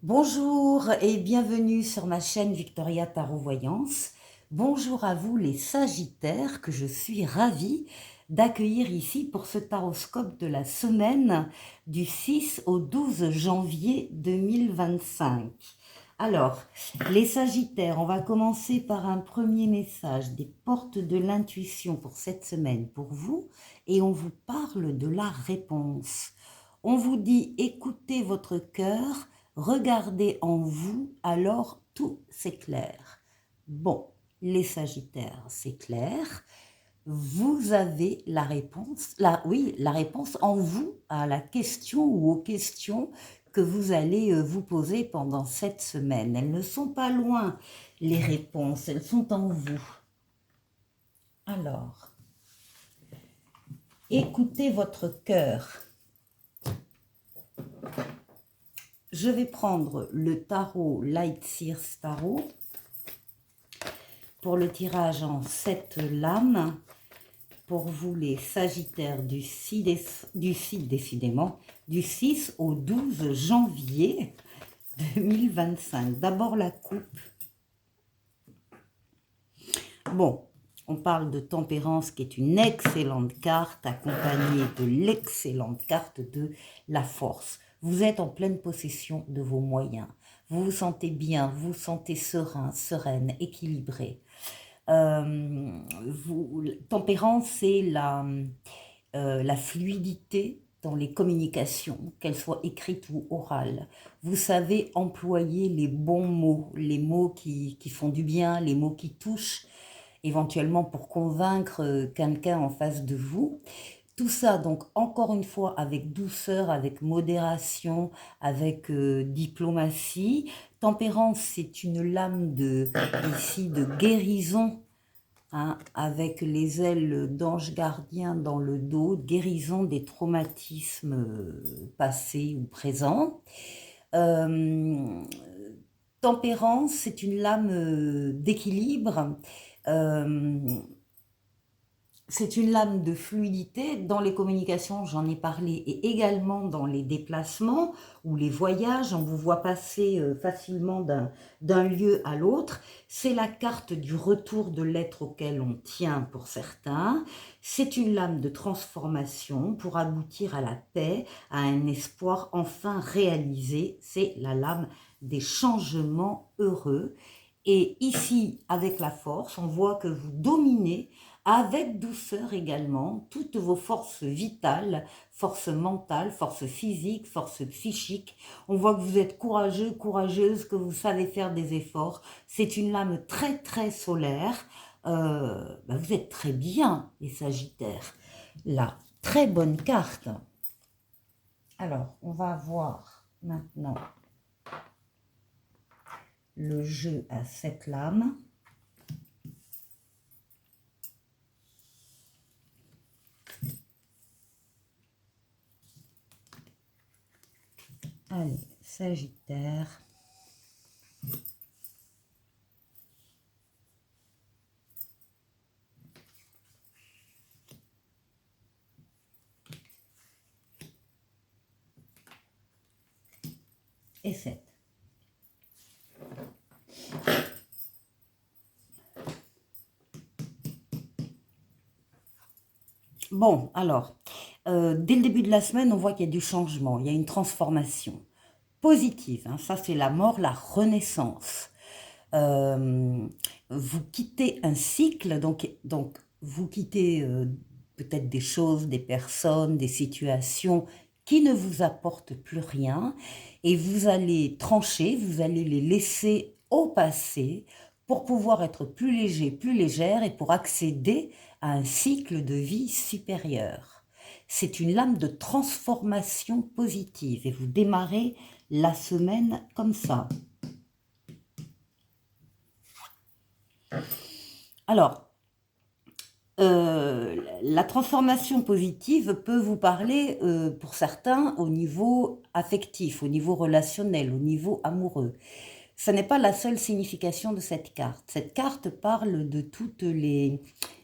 Bonjour et bienvenue sur ma chaîne Victoria Tarot Voyance. Bonjour à vous les Sagittaires que je suis ravie d'accueillir ici pour ce taroscope de la semaine du 6 au 12 janvier 2025. Alors, les Sagittaires, on va commencer par un premier message des portes de l'intuition pour cette semaine pour vous et on vous parle de la réponse. On vous dit écoutez votre cœur. Regardez en vous, alors tout s'éclaire. Bon, les Sagittaires, c'est clair. Vous avez la réponse, la réponse en vous à la question ou aux questions que vous allez vous poser pendant cette semaine. Elles ne sont pas loin, les réponses, elles sont en vous. Alors, écoutez votre cœur. Je vais prendre le tarot Light Sears Tarot pour le tirage en 7 lames. Pour vous les Sagittaires du 6 au 12 janvier 2025. D'abord la coupe. Bon, on parle de tempérance qui est une excellente carte accompagnée de l'excellente carte de la force. Vous êtes en pleine possession de vos moyens. Vous vous sentez bien, vous vous sentez serein, sereine, équilibré. Tempérance, c'est la fluidité dans les communications, qu'elles soient écrites ou orales. Vous savez employer les bons mots, les mots qui font du bien, les mots qui touchent, éventuellement pour convaincre quelqu'un en face de vous. Tout ça, donc, encore une fois, avec douceur, avec modération, avec diplomatie. Tempérance, c'est une lame ici, de guérison, hein, avec les ailes d'ange gardien dans le dos, guérison des traumatismes passés ou présents. Tempérance, c'est une lame d'équilibre. C'est une lame de fluidité dans les communications, j'en ai parlé, et également dans les déplacements ou les voyages. On vous voit passer facilement d'un lieu à l'autre. C'est la carte du retour de l'être auquel on tient pour certains. C'est une lame de transformation pour aboutir à la paix, à un espoir enfin réalisé. C'est la lame des changements heureux. Et ici, avec la force, on voit que vous dominez avec douceur également toutes vos forces vitales, forces mentales, forces physiques, forces psychiques. On voit que vous êtes courageux, courageuse, que vous savez faire des efforts. C'est une lame très très solaire. Vous êtes très bien, les Sagittaires. Là, très bonne carte. Alors, on va voir maintenant le jeu à 7 lames. Allez, Sagittaire. Et 7. Bon, alors, dès le début de la semaine, on voit qu'il y a du changement, il y a une transformation positive. Hein, ça, c'est la mort, la renaissance. Vous quittez un cycle, donc vous quittez peut-être des choses, des personnes, des situations qui ne vous apportent plus rien, et vous allez trancher, vous allez les laisser au passé pour pouvoir être plus léger, plus légère, et pour accéder à un cycle de vie supérieur. C'est une lame de transformation positive, et vous démarrez la semaine comme ça. Alors, la transformation positive peut vous parler, pour certains, au niveau affectif, au niveau relationnel, au niveau amoureux. Ce n'est pas la seule signification de cette carte. Cette carte parle de toutes les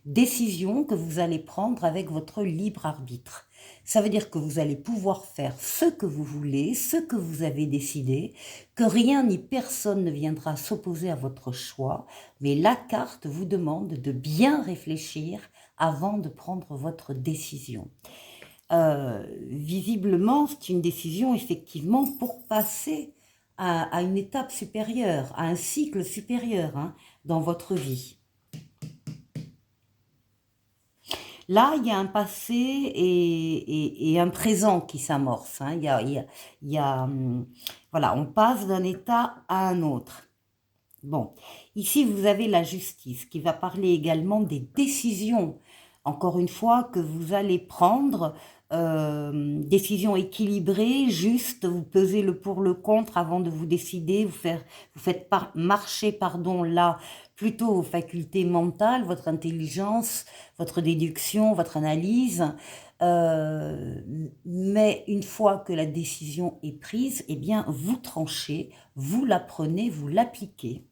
décisions que vous allez prendre avec votre libre arbitre. Ça veut dire que vous allez pouvoir faire ce que vous voulez, ce que vous avez décidé, que rien ni personne ne viendra s'opposer à votre choix, mais la carte vous demande de bien réfléchir avant de prendre votre décision. Visiblement, c'est une décision effectivement pour passer à une étape supérieure, à un cycle supérieur hein, dans votre vie. Là, il y a un passé et un présent qui s'amorce. Hein. Voilà, on passe d'un état à un autre. Bon, ici, vous avez la justice qui va parler également des décisions, encore une fois, que vous allez prendre, décisions équilibrées, justes, vous pesez le pour, le contre avant de vous décider, vous faites marcher, pardon, là, plutôt vos facultés mentales, votre intelligence, votre déduction, votre analyse. Mais une fois que la décision est prise, eh bien, vous tranchez, vous la prenez, vous l'appliquez.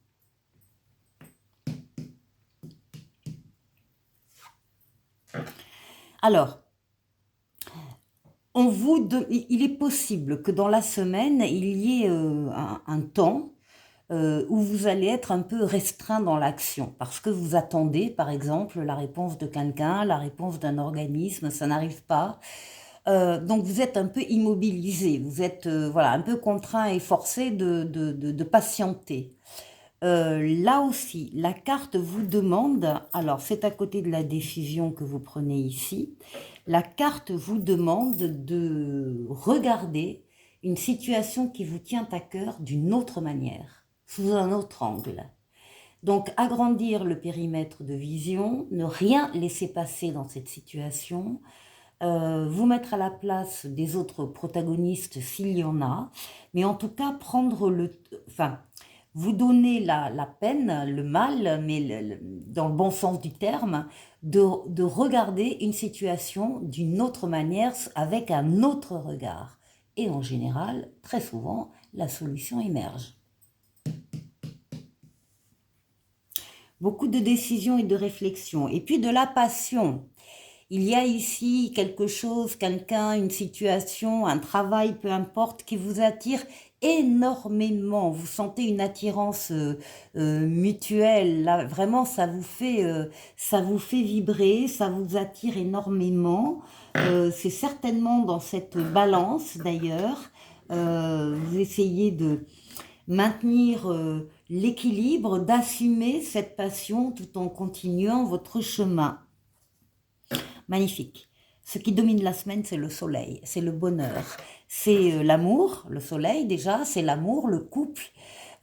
Alors, il est possible que dans la semaine, il y ait un temps où vous allez être un peu restreint dans l'action, parce que vous attendez, par exemple, la réponse de quelqu'un, la réponse d'un organisme, ça n'arrive pas. Donc vous êtes un peu immobilisé, vous êtes voilà, un peu contraint et forcé de patienter. Là aussi, la carte vous demande, alors c'est à côté de la décision que vous prenez ici, la carte vous demande de regarder une situation qui vous tient à cœur d'une autre manière, sous un autre angle. Donc agrandir le périmètre de vision, ne rien laisser passer dans cette situation, vous mettre à la place des autres protagonistes s'il y en a, mais en tout cas prendre vous donner la peine, le mal, mais dans le bon sens du terme, de regarder une situation d'une autre manière, avec un autre regard. Et en général, très souvent, la solution émerge. Beaucoup de décisions et de réflexions. Et puis de la passion. Il y a ici quelque chose, quelqu'un, une situation, un travail, peu importe, qui vous attire énormément. Vous sentez une attirance mutuelle. Là, vraiment, ça vous fait vibrer, ça vous attire énormément. C'est certainement dans cette balance, d'ailleurs. Vous essayez de maintenir l'équilibre, d'assumer cette passion tout en continuant votre chemin. Magnifique. Ce qui domine la semaine, c'est le soleil, c'est le bonheur, c'est l'amour, le soleil déjà, c'est l'amour, le couple,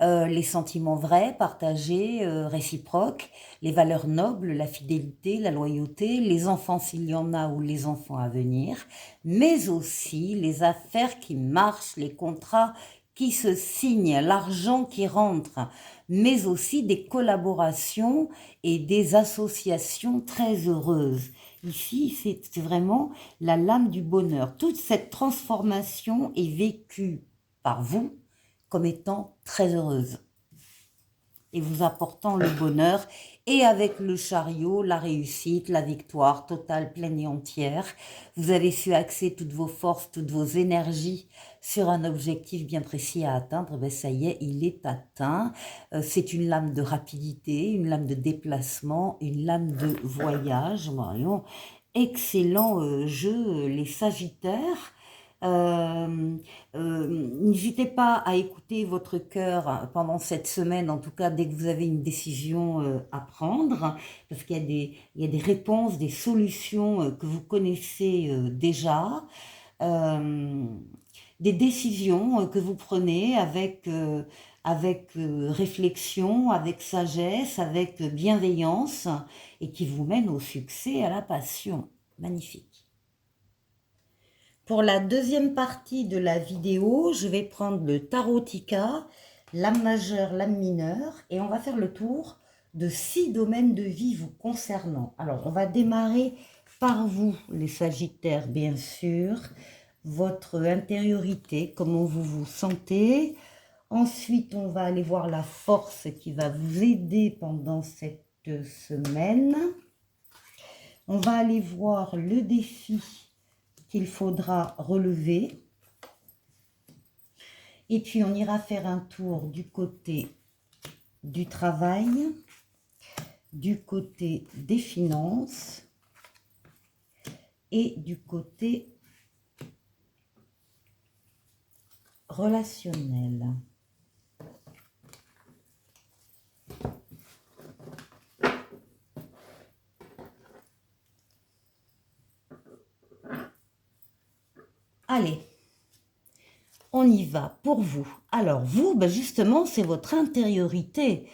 les sentiments vrais, partagés, réciproques, les valeurs nobles, la fidélité, la loyauté, les enfants s'il y en a ou les enfants à venir, mais aussi les affaires qui marchent, les contrats qui se signent, l'argent qui rentre, mais aussi des collaborations et des associations très heureuses. Ici, c'est vraiment la lame du bonheur. Toute cette transformation est vécue par vous comme étant très heureuse et vous apportant le bonheur et avec le chariot, la réussite, la victoire totale, pleine et entière. Vous avez su axer toutes vos forces, toutes vos énergies sur un objectif bien précis à atteindre. Ben ça y est, il est atteint. C'est une lame de rapidité, une lame de déplacement, une lame de voyage. Voyons, excellent jeu, les Sagittaires. N'hésitez pas à écouter votre cœur pendant cette semaine, en tout cas dès que vous avez une décision à prendre, parce qu'il y a des réponses, des solutions que vous connaissez déjà, des décisions que vous prenez avec réflexion, avec sagesse, avec bienveillance, et qui vous mènent au succès, à la passion. Magnifique. Pour la deuxième partie de la vidéo, je vais prendre le Tarotica, l'âme majeure, l'âme mineure, et on va faire le tour de 6 domaines de vie vous concernant. Alors, on va démarrer par vous, les Sagittaires, bien sûr, votre intériorité, comment vous vous sentez. Ensuite, on va aller voir la force qui va vous aider pendant cette semaine. On va aller voir le défi qu'il faudra relever. Et puis, on ira faire un tour du côté du travail, du côté des finances et du côté relationnel. Allez, on y va pour vous. Alors vous, ben justement, c'est votre intériorité.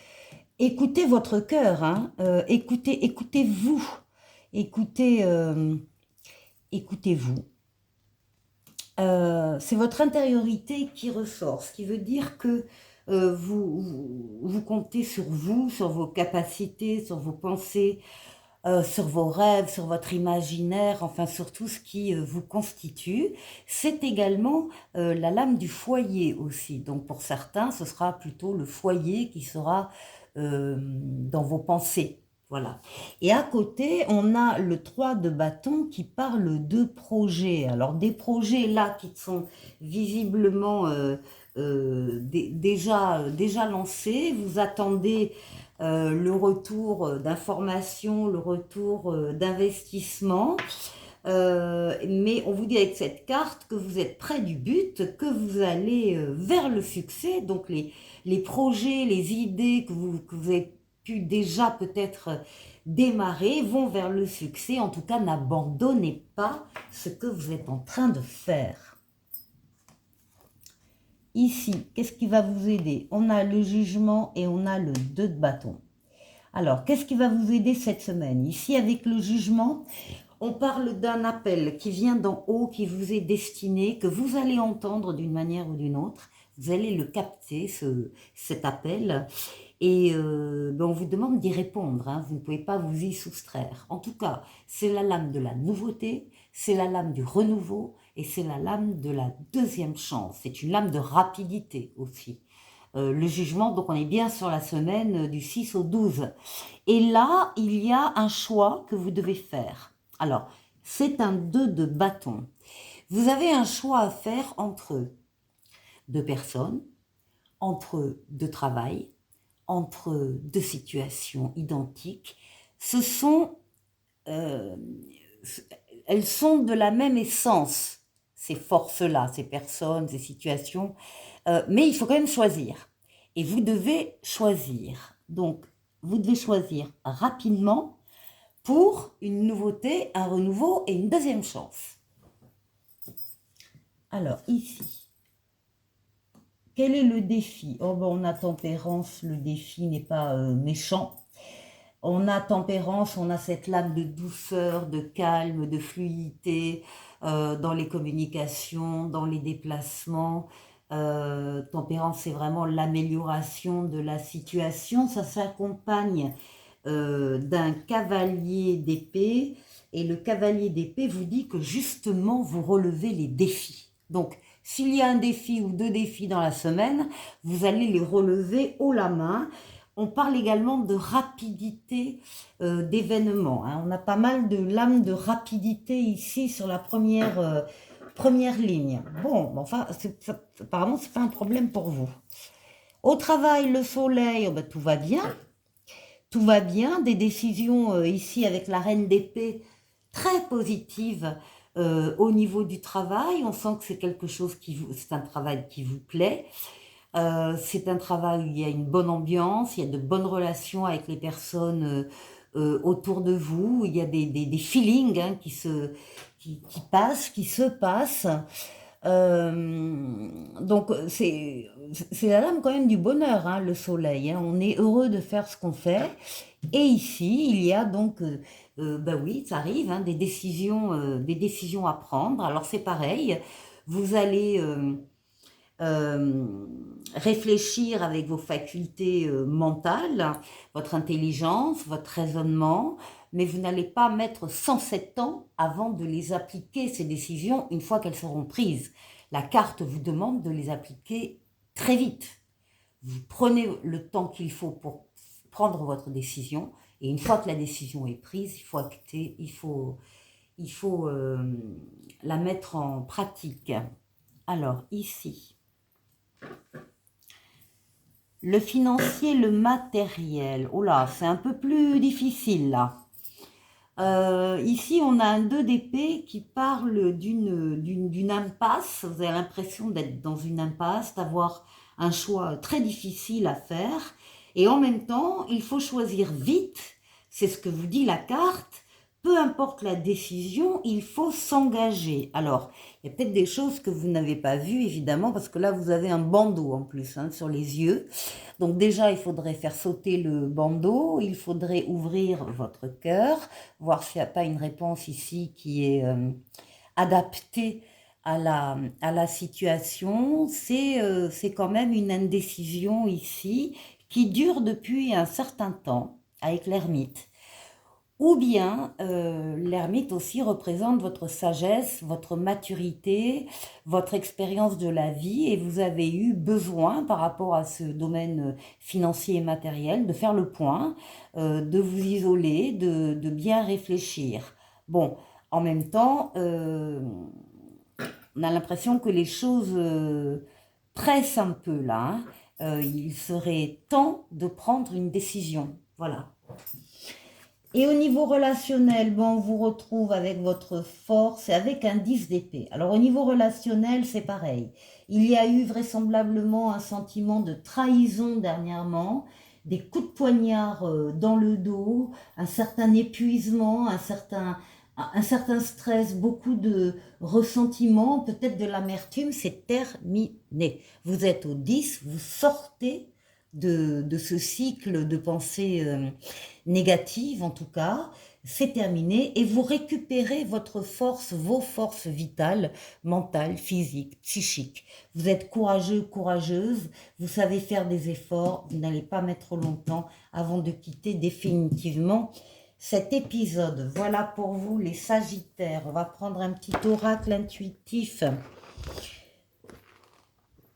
Écoutez votre cœur, hein. Écoutez-vous. Écoutez-vous. C'est votre intériorité qui ressort, ce qui veut dire que vous comptez sur vous, sur vos capacités, sur vos pensées, sur vos rêves, sur votre imaginaire, enfin sur tout ce qui vous constitue. C'est également la lame du foyer aussi. Donc pour certains, ce sera plutôt le foyer qui sera dans vos pensées. Voilà. Et à côté, on a le 3 de bâton qui parle de projets. Alors des projets là qui sont visiblement déjà lancés. Vous attendez le retour d'informations, le retour d'investissement. Mais on vous dit avec cette carte que vous êtes près du but, que vous allez vers le succès. Donc les projets, les idées que vous avez pu déjà peut-être démarrer vont vers le succès. En tout cas, n'abandonnez pas ce que vous êtes en train de faire. Ici, qu'est-ce qui va vous aider? On a le jugement et on a le 2 de bâton. Alors, qu'est-ce qui va vous aider cette semaine? Ici, avec le jugement, on parle d'un appel qui vient d'en haut, qui vous est destiné, que vous allez entendre d'une manière ou d'une autre. Vous allez le capter, cet appel. Et on vous demande d'y répondre. Hein. Vous ne pouvez pas vous y soustraire. En tout cas, c'est la lame de la nouveauté, c'est la lame du renouveau et c'est la lame de la deuxième chance. C'est une lame de rapidité aussi. Le jugement, donc on est bien sur la semaine du 6 au 12. Et là, il y a un choix que vous devez faire. Alors, c'est un 2 de bâton. Vous avez un choix à faire entre deux personnes, entre deux travails, entre deux situations identiques. Elles sont de la même essence, ces forces-là, ces personnes, ces situations. Mais il faut quand même choisir. Et vous devez choisir. Donc, vous devez choisir rapidement pour une nouveauté, un renouveau et une deuxième chance. Alors, ici, quel est le défi? Oh, ben, on a tempérance, le défi n'est pas méchant. On a tempérance, on a cette lame de douceur, de calme, de fluidité dans les communications, dans les déplacements. Tempérance, c'est vraiment l'amélioration de la situation. Ça s'accompagne d'un cavalier d'épée. Et le cavalier d'épée vous dit que justement, vous relevez les défis. Donc, s'il y a un défi ou deux défis dans la semaine, vous allez les relever haut la main. On parle également de rapidité d'événements. Hein. On a pas mal de lames de rapidité ici sur la première ligne. Bon, enfin, apparemment, ce n'est pas un problème pour vous. Au travail, le soleil, oh ben, tout va bien. Tout va bien. Des décisions ici avec la reine d'épée très positives au niveau du travail. On sent que c'est quelque chose c'est un travail qui vous plaît. C'est un travail où il y a une bonne ambiance, il y a de bonnes relations avec les personnes autour de vous, il y a des feelings hein, qui se passent. Donc c'est la lame quand même du bonheur, hein, le soleil. Hein. On est heureux de faire ce qu'on fait. Et ici, il y a donc, ben oui, ça arrive, hein, des décisions à prendre. Alors c'est pareil, vous allez réfléchir avec vos facultés mentales, votre intelligence, votre raisonnement, mais vous n'allez pas mettre 107 ans avant de les appliquer, ces décisions, une fois qu'elles seront prises. La carte vous demande de les appliquer très vite. Vous prenez le temps qu'il faut pour prendre votre décision, et une fois que la décision est prise, il faut acter, il faut il faut la mettre en pratique. Alors, ici, le financier, le matériel. Oh là, c'est un peu plus difficile là. Ici, on a un 2 d'épée qui parle d'une impasse. Vous avez l'impression d'être dans une impasse, d'avoir un choix très difficile à faire. Et en même temps, il faut choisir vite. C'est ce que vous dit la carte. Peu importe la décision, il faut s'engager. Alors, il y a peut-être des choses que vous n'avez pas vues, évidemment, parce que là, vous avez un bandeau en plus sur les yeux. Donc déjà, il faudrait faire sauter le bandeau, il faudrait ouvrir votre cœur, voir s'il n'y a pas une réponse ici qui est adaptée à la situation. C'est quand même une indécision ici qui dure depuis un certain temps avec l'ermite. Ou bien l'ermite aussi représente votre sagesse, votre maturité, votre expérience de la vie et vous avez eu besoin par rapport à ce domaine financier et matériel de faire le point, de vous isoler, de bien réfléchir. Bon, en même temps, on a l'impression que les choses pressent un peu là. Il serait temps de prendre une décision. Voilà. Et au niveau relationnel, bon, on vous retrouve avec votre force et avec un 10 d'épée. Alors au niveau relationnel, c'est pareil. Il y a eu vraisemblablement un sentiment de trahison dernièrement, des coups de poignard dans le dos, un certain épuisement, un certain stress, beaucoup de ressentiment, peut-être de l'amertume, c'est terminé. Vous êtes au 10, vous sortez de ce cycle de pensée négative en tout cas, c'est terminé et vous récupérez votre force, vos forces vitales, mentales, physiques, psychiques. Vous êtes courageux, courageuse, vous savez faire des efforts, vous n'allez pas mettre longtemps avant de quitter définitivement cet épisode. Voilà pour vous les Sagittaires. On va prendre un petit oracle intuitif.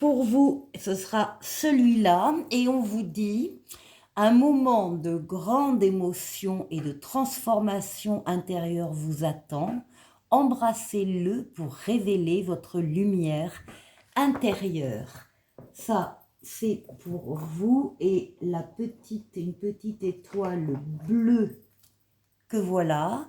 Pour vous, ce sera celui-là et on vous dit un moment de grande émotion et de transformation intérieure vous attend. Embrassez-le pour révéler votre lumière intérieure. Ça, c'est pour vous et une petite étoile bleue que voilà,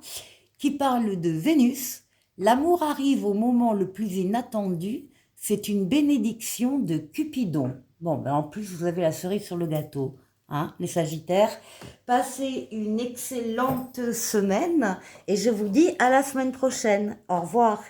qui parle de Vénus. L'amour arrive au moment le plus inattendu. C'est une bénédiction de Cupidon. Bon, ben en plus, vous avez la cerise sur le gâteau, hein, les Sagittaires. Passez une excellente semaine et je vous dis à la semaine prochaine. Au revoir.